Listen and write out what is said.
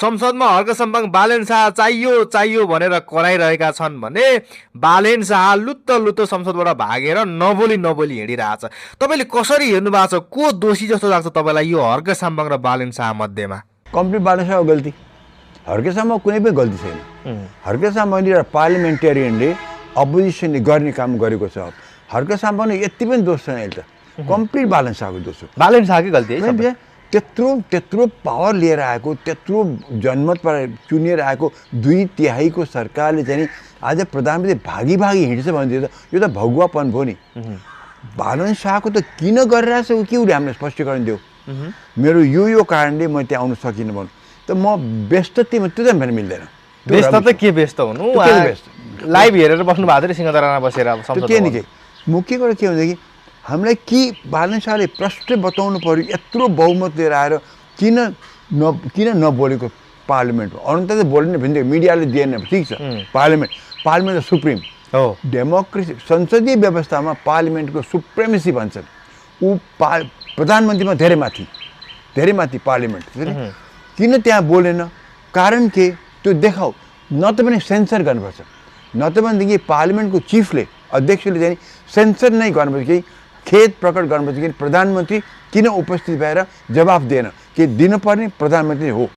संसदमा हर्क सम्बन्ध बालेन शाह चाहियो भनेर कराइरहेका छन् भने बालेन शाह लुत्त संसदबाट भागेर नबोली हिँडिरहेछ। तपाईँले कसरी हेर्नु भएको छ? को दोषी जस्तो लाग्छ तपाईँलाई यो हर्क सम्बन्ध र बालेन शाह मध्येमा? कम्प्लिट बालेन शाहको गल्ती, हर्क शाहमा कुनै पनि गल्ती छैन। हर्क शाह मैले एउटा पार्लिमेन्टेरियनले अपोजिसनले गर्ने काम गरेको छ। हर्क शाहमा यति पनि दोष छैन, अहिले त कम्प्लिट बालेन शाहको दोष हो। बालेन शाहकै गल्ती है। त्यत्रो पावर लिएर आएको, त्यत्रो जनमतबाट चुनिएर आएको 2/3 सरकारले चाहिँ आज प्रधानमन्त्री भागी हिँड्छ भने यो त भगुवापन भयो नि। बालेन शाहको त किन गरिरहेछ ऊ के उसले हामीलाई स्पष्टीकरण दियो। मेरो यो कारणले म त्यहाँ आउन सकिनँ भन्नु त म व्यस्त थिएँ, त्यो त मेरो मिल्दैन। व्यस्त त के व्यस्त हुनु, लाइभ हेरेर बस्नु भएको थियो सिंहदरबारमा बसेर। के नि के मुख्य कुरा के हुन्छ कि हामीलाई कि बालेन शाहले प्रष्ट बताउनु पर्यो यत्रो बहुमत लिएर आएर किन नबोलेको पार्लिमेन्टमा। अरू त बोल्ने भने मिडियाले दिएन, ठिक छ। पार्लिमेन्ट त सुप्रिम हो। डेमोक्रेसी संसदीय व्यवस्थामा पार्लिमेन्टको सुप्रेमेसी भन्छन्। ऊ प्रधानमन्त्रीमा धेरै माथि पार्लिमेन्ट। किन त्यहाँ बोलेन? कारण के त्यो देखाऊ। न त पनि सेन्सर गर्नुपर्छ, न त भनेदेखि पार्लिमेन्टको चिफले अध्यक्षले चाहिँ सेन्सर नै गर्नुपर्छ कि खेद प्रकट गर्नुपर्छ कि प्रधानमन्त्री किन उपस्थित भएर जवाफ दिएन। कि दिनुपर्ने प्रधानमन्त्री हो।